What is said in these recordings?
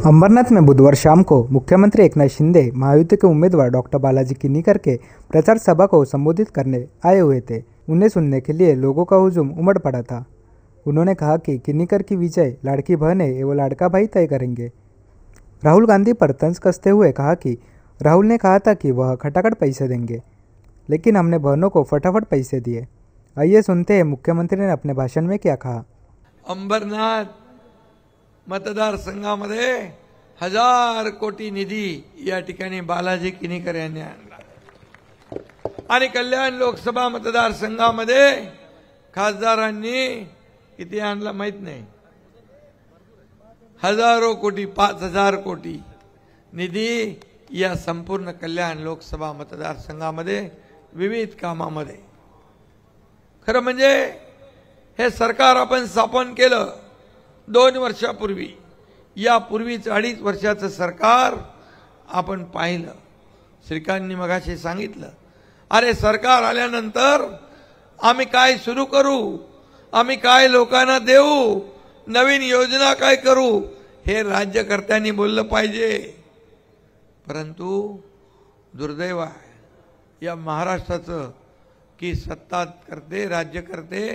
अंबरनाथ में बुधवार शाम को मुख्यमंत्री एकनाथ शिंदे महायुति के उम्मीदवार डॉक्टर बालाजी किनीकर के प्रचार सभा को संबोधित करने आए हुए थे। उन्हें सुनने के लिए लोगों का हुजूम उमड़ पड़ा था। उन्होंने कहा कि किनीकर की विजय लाड़की बहन है एवं लाड़का भाई तय करेंगे। राहुल गांधी पर तंज कसते हुए कहा कि राहुल ने कहा था कि वह खटाखट पैसे देंगे, लेकिन हमने बहनों को फटाफट पैसे दिए। आइए सुनते हैं मुख्यमंत्री ने अपने भाषण में क्या कहा। अंबरनाथ मतदारसंघामध्ये 1000 कोटी निधी या ठिकाणी बालाजी किनीकर यांनी आणला आणि कल्याण लोकसभा मतदारसंघामध्ये खासदारांनी किती आणला माहित नाही, हजारो कोटी, 5000 कोटी निधी या संपूर्ण कल्याण लोकसभा मतदारसंघामध्ये विविध कामामध्ये। खरं म्हणजे हे सरकार आपण स्थापन केलं 2 वर्षापूर्वी। यापूर्वीच 2.5 वर्षाचं सरकार आपण पाहिलं। श्रीकांतनी मगाशी सांगितलं, अरे सरकार आल्यानंतर आम्ही काय सुरू करू, आम्ही काय लोकांना देऊ, नवीन योजना काय करू, हे राज्यकर्त्यांनी बोललं पाहिजे। परंतु दुर्दैव आहे या महाराष्ट्राचं की सत्ता करते राज्यकर्ते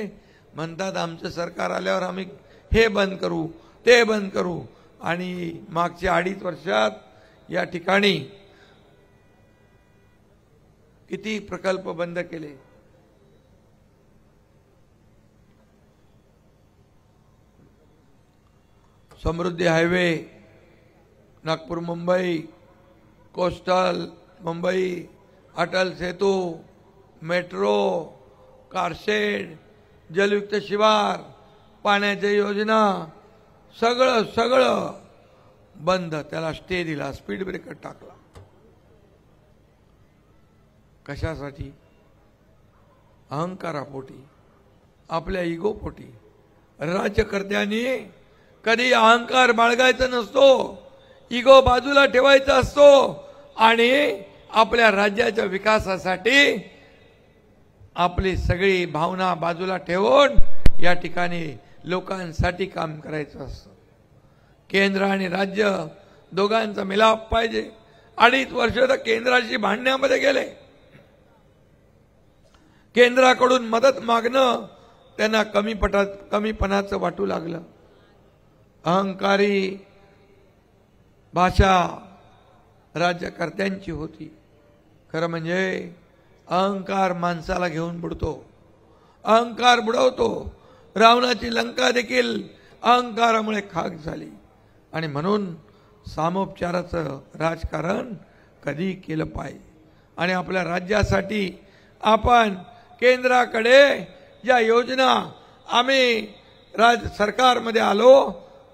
म्हणतात आमचं सरकार आल्यावर आम्ही हे बंद करू ते बंद करू, आणि मागच्या 2.5 वर्षात या ठिकाणी किती प्रकल्प बंद केले। समृद्धी highway, Nagpur Mumbai, coastal Mumbai, Atal Setu, metro, car shed, जलयुक्त शिवार, पाण्याच्या योजना सगळं बंद। त्याला स्टे दिला, स्पीड ब्रेकर टाकला। कशासाठी? अहंकारापोटी, आपल्या इगो पोटी। राज्यकर्त्यांनी कधी अहंकार बाळगायचा नसतो, इगो बाजूला ठेवायचा असतो आणि आपल्या राज्याच्या विकासासाठी आपली सगळी भावना बाजूला ठेवून या ठिकाणी लोकांसाठी काम करायचं असतं। केंद्र आणि राज्य दोघांचा मिलाप पाहिजे। 2.5 वर्ष तर केंद्राशी भांडण्यामध्ये गेले। केंद्राकडून मदत मागणं त्यांना कमीपणाचं वाटू लागलं। अहंकारी भाषा राज्यकर्त्यांची होती। खरं म्हणजे अहंकार माणसाला घेऊन बुडतो, अहंकार बुडवतो। रावणाची लंका देखील अहंकारामुळे खाक झाली, आणि म्हणून सामोपचाराचं राजकारण कधी केलं पाहिजे। आणि आपल्या राज्यासाठी आपण केंद्राकडे ज्या योजना आम्ही सरकारमध्ये आलो,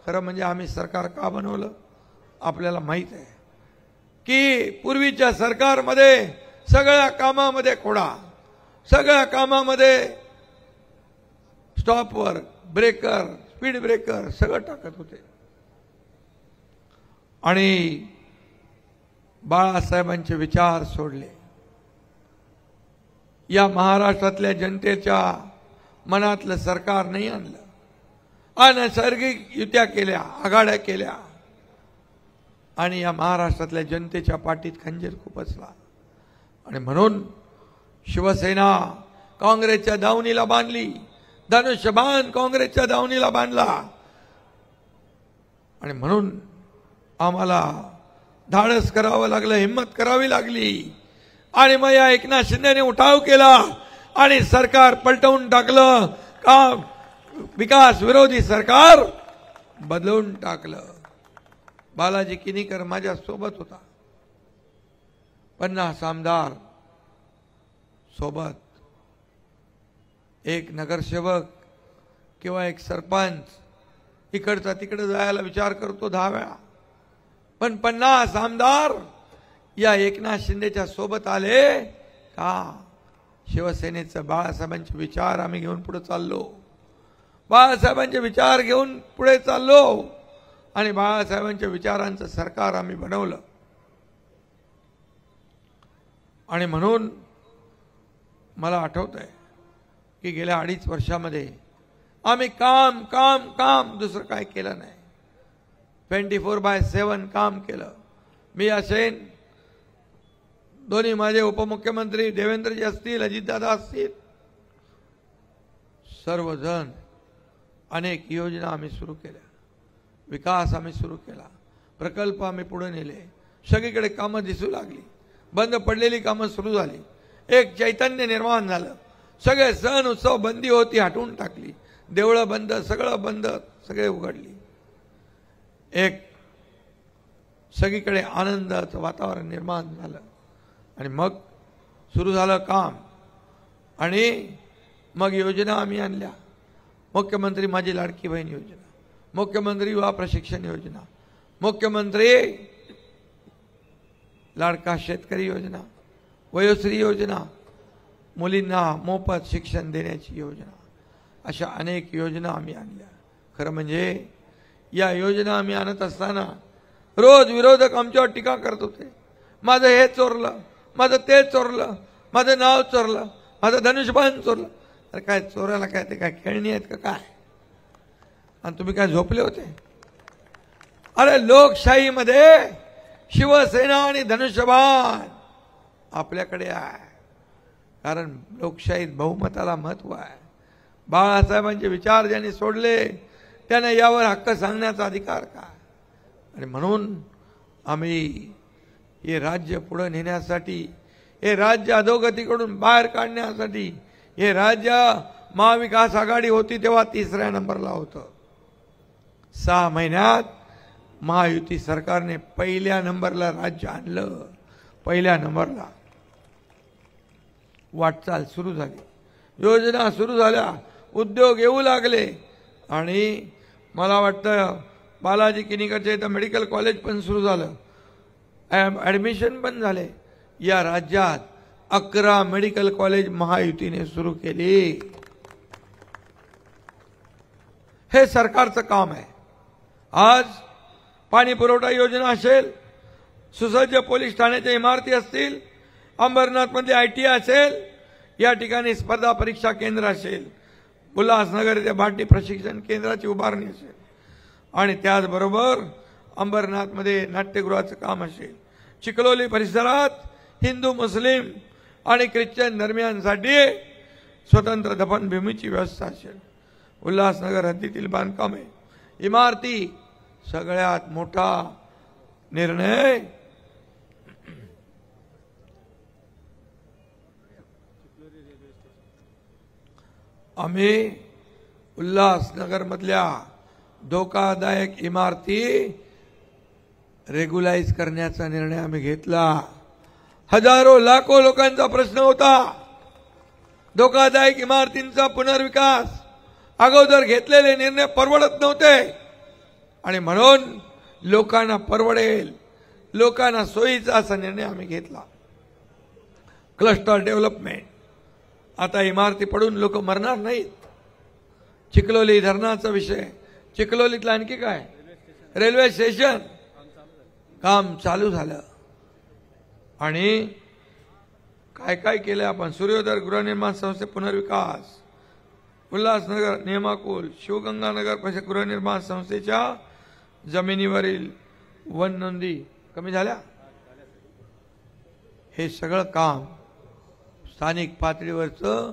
खरं म्हणजे आम्ही सरकार का बनवलं आपल्याला माहित आहे की पूर्वीच्या सरकारमध्ये सगळ्या कामामध्ये खोडा, सगळ्या कामामध्ये स्टॉपवर ब्रेकर, स्पीड ब्रेकर सगळं टाकत होते। आणि बाळासाहेबांचे विचार सोडले। या महाराष्ट्रातल्या जनतेच्या मनातलं सरकार नाही आणलं, अनैसर्गिक युत्या केल्या, आघाड्या केल्या, आणि या महाराष्ट्रातल्या जनतेच्या पाठीत खंजीर खुपसला। आणि म्हणून शिवसेना काँग्रेसच्या दावणीला बांधली, धनुष्यबाण काँग्रेसच्या दावणीला बांधला, आणि म्हणून आम्हाला धाडस करावं लागलं, हिम्मत करावी लागली। आणि मग या एकनाथ शिंदेने उठाव केला आणि सरकार पलटवून टाकलं, का विकास विरोधी सरकार बदलून टाकलं। बालाजी किनीकर माझ्या सोबत होता, 50 आमदार सोबत, एक नगरसेवक किंवा एक सरपंच इकडचा तिकडे जायला विचार करतो 10 वेळा, पण 50 आमदार या एकनाथ शिंदेच्या सोबत आले का? शिवसेनेचं बाळासाहेबांचे विचार आम्ही घेऊन पुढे चाललो, बाळासाहेबांचे विचार घेऊन पुढे चाललो, आणि बाळासाहेबांच्या विचारांचं सरकार आम्ही बनवलं। आणि म्हणून मला आठवतंय की गेल्या 2.5 वर्षामध्ये आम्ही काम काम काम दुसरं काय केलं नाही। 24/7 काम केलं. मी असेन, दोन्ही माझे उपमुख्यमंत्री देवेंद्रजी असतील, अजितदादा असतील, सर्वजण अनेक योजना आम्ही सुरू केल्या, विकास आम्ही सुरू केला, प्रकल्प आम्ही पुढे नेले, सगळीकडे कामं दिसू लागली, बंद पडलेली कामं सुरू झाली, एक चैतन्य निर्माण झालं. सगळे सण उत्सव बंदी होती हटवून टाकली, देवळं बंद, सगळं बंद, सगळे उघडली. एक सगळीकडे आनंदाचं वातावरण निर्माण झालं. आणि मग सुरू झालं काम. आणि मग योजना आम्ही आणल्या. मुख्यमंत्री माझी लाडकी बहीण योजना, मुख्यमंत्री युवा प्रशिक्षण योजना, मुख्यमंत्री लाडका शेतकरी योजना, वयोश्री योजना, मुलींना मोफत शिक्षण देण्याची योजना, अशा अनेक योजना आम्ही आणल्या. खरं म्हणजे या योजना आम्ही आणत असताना रोज विरोधक आमच्यावर टीका करत होते. माझं हे चोरलं, माझं ते चोरलं, माझं नाव चोरलं, माझं धनुष्यबाण चोरलं. अरे काय चोरायला काय, ते काय खेळणी आहेत का काय? आणि तुम्ही काय झोपले होते? अरे लोकशाहीमध्ये शिवसेना आणि धनुष्यबाण आपल्याकडे आहे, कारण लोकशाहीत बहुमताला महत्व आहे. बाळासाहेबांचे विचार ज्यांनी सोडले त्यांना यावर हक्क सांगण्याचा अधिकार काय? आणि म्हणून आम्ही हे राज्य पुढे नेण्यासाठी, हे राज्य अधोगतीकडून बाहेर काढण्यासाठी, हे राज्य महाविकास आघाडी होती तेव्हा 3ऱ्या नंबरला होतं. 6 महिन्यात महायुती सरकारने पहिल्या नंबरला राज्य आणलं. पहिल्या नंबरला वाटचाल सुरू झाली, योजना सुरू झाल्या, उद्योग येऊ लागले. आणि मला वाटतं बालाजी किनीकरच्या इथं मेडिकल कॉलेज पण सुरू झालं, ॲडमिशन पण झाले. या राज्यात 11 मेडिकल कॉलेज महायुतीने सुरू केली. हे सरकारचं काम आहे. आज पाणी पुरवठा योजना असेल, सुसज्ज पोलीस ठाण्याच्या इमारती असतील, अंबरनाथमध्ये ITI असेल, या ठिकाणी स्पर्धा परीक्षा केंद्र असेल, उल्हासनगर येथे भाटी प्रशिक्षण केंद्राची उभारणी असेल, आणि त्याचबरोबर अंबरनाथमध्ये नाट्यगृहाचं काम असेल, चिखलोली परिसरात हिंदू मुस्लिम आणि ख्रिश्चन धर्मियांसाठी स्वतंत्र दफनभूमीची व्यवस्था असेल, उल्हासनगर हद्दीतील बांधकामे, इमारती, सगळ्यात मोठा निर्णय आम्ही उल्हासनगर मधल्या धोकादायक इमारती रेग्युलाइज करण्याचा निर्णय आम्ही घेतला. हजारो लाखो लोकांचा प्रश्न होता धोकादायक इमारतींचा पुनर्विकास. अगोदर घेतलेले निर्णय परवडत नव्हते आणि म्हणून लोकांना परवडेल, लोकांना सोयीचा असा निर्णय आम्ही घेतला. Cluster development. आता इमारती पडून लोक मरणार नाहीत. चिखलोली धरणाचा विषय, चिखलोलीतला आणखी काय, रेल्वे स्टेशन काम चालू झालं. आणि काय काय केलं आपण. सूर्योदय गृहनिर्माण संस्थे पुनर्विकास, उल्हासनगर नियमाकुल, शिवगंगानगर गृहनिर्माण संस्थेच्या जमिनीवरील वन नोंदी कमी झाल्या. हे सगळं काम स्थानिक पातळीवरचं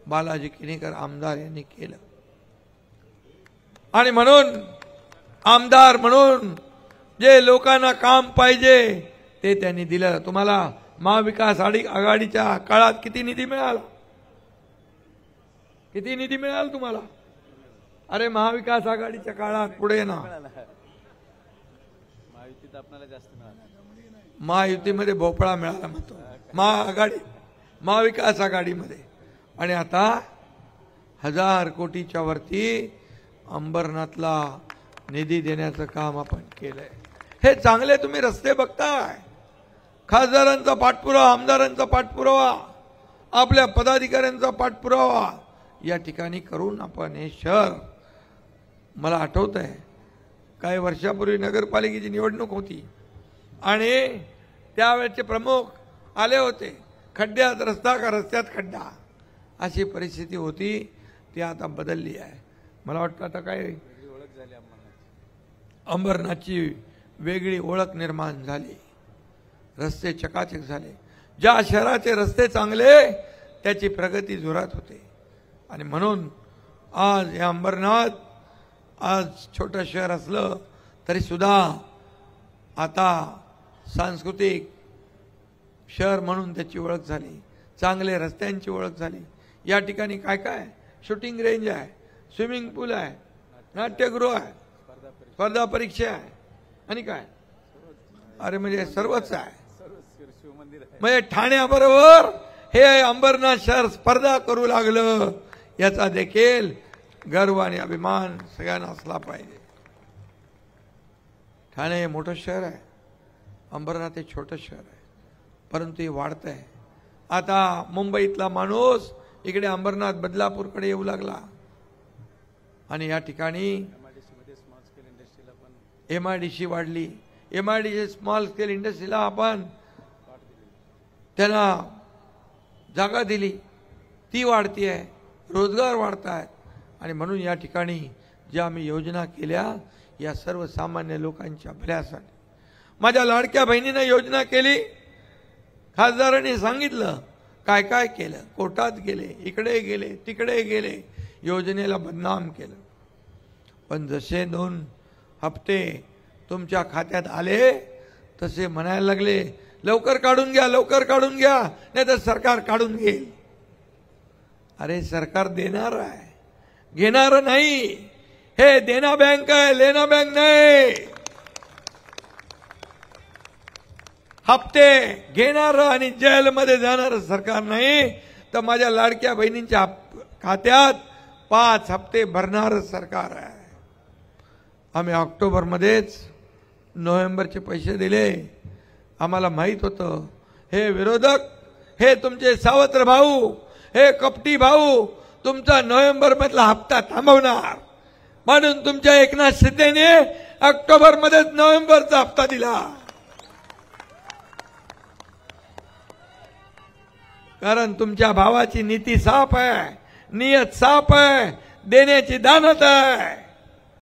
बालाजी किनीकर आमदार यांनी केलं. आणि म्हणून आमदार म्हणून जे लोकांना काम पाहिजे ते त्यांनी दिलं. तुम्हाला महाविकास आघाडीच्या काळात किती निधी मिळाला? किती निधी मिळाला तुम्हाला? अरे महाविकास आघाडीच्या काळात पुढे ना, महायुतीत आपल्याला जास्त मिळाला. महायुतीमध्ये भोपळा मिळाला म्हणतो, महाविकास आघाडीमध्ये. आणि आता 1000 कोटीच्या वरती अंबरनाथला निधी देण्याचं काम आपण केलंय. हे चांगले तुम्ही रस्ते बघताय, खासदारांचा पाठपुरावा, आमदारांचा पाठपुरावा, आपल्या पदाधिकाऱ्यांचा पाठपुरावा या ठिकाणी करून आपण हे शहर, मला आठवत आहे काही वर्षापूर्वी नगरपालिकेची निवडणूक होती आणि त्यावेळेचे प्रमुख आले होते, खड्ड्यात रस्ता का रस्त्यात खड्डा, अशी परिस्थिती होती. ती आता बदलली आहे. मला वाटतं आता काय अंबरनाथची वेगळी ओळख निर्माण झाली, रस्ते चकाचक झाले. ज्या शहराचे रस्ते चांगले त्याची प्रगती जोरात होते. आणि म्हणून आज हे अंबरनाथ आज छोटं शहर असलं तरी सुद्धा आता सांस्कृतिक शहर म्हणून त्याची ओळख झाली, चांगले रस्त्यांची ओळख झाली. या ठिकाणी काय काय शूटिंग रेंज आहे, स्विमिंग पूल आहे, नाट्यगृह आहे, स्पर्धा परीक्षा आहे आणि काय अरे म्हणजे सर्वच आहे. म्हणजे ठाण्याबरोबर हे अंबरनाथ शहर स्पर्धा करू लागलं, याचा देखील गर्व आणि अभिमान सगळ्यांना असला पाहिजे. ठाणे हे मोठं शहर आहे, अंबरनाथ हे छोटं शहर आहे, परंतु हे वाढतं आहे. आता मुंबईतला माणूस इकडे अंबरनाथ बदलापूरकडे येऊ लागला. आणि या ठिकाणी MIDC वाढली. MIDC स्मॉल स्केल इंडस्ट्रीला आपण त्यांना जागा दिली, ती वाढती आहे, रोजगार वाढत आहेत. आणि म्हणून या ठिकाणी ज्या आम्ही योजना केल्या या सर्वसामान्य लोकांच्या भल्यासाठी. माझ्या लाडक्या बहिणीने योजना केली, खासदारांनी सांगितलं काय काय केलं, कोर्टात गेले, इकडे गेले, तिकडे गेले, योजनेला बदनाम केलं. पण जसे 2 हप्ते तुमच्या खात्यात आले तसे म्हणायला लागले लवकर काढून घ्या, लवकर काढून घ्या, नाही तर सरकार काढून घेईल. अरे सरकार देणार आहे, घेणार नाही. हे देना बँक आहे, लेना बँक नाही. हप्ते घेणार आणि जेलमध्ये जाणार सरकार नाही, तर माझ्या लाडक्या बहिणींच्या खात्यात 5 हप्ते भरणार सरकार आहे. आम्ही ऑक्टोबरमध्येच नोव्हेंबरचे पैसे दिले. आम्हाला माहित होतं हे विरोधक, हे तुमचे सावत्र भाऊ, हे कपटी भाऊ तुमचा नोव्हेंबर मधला हप्ता थांबवणार, म्हणून तुमच्या एकनाथ शिंदेने ऑक्टोबरमध्येच नोव्हेंबरचा हप्ता दिला. कारण तुमच्या भावाची नीती साफ आहे, नियत साफ आहे, देण्याची दानत आहे.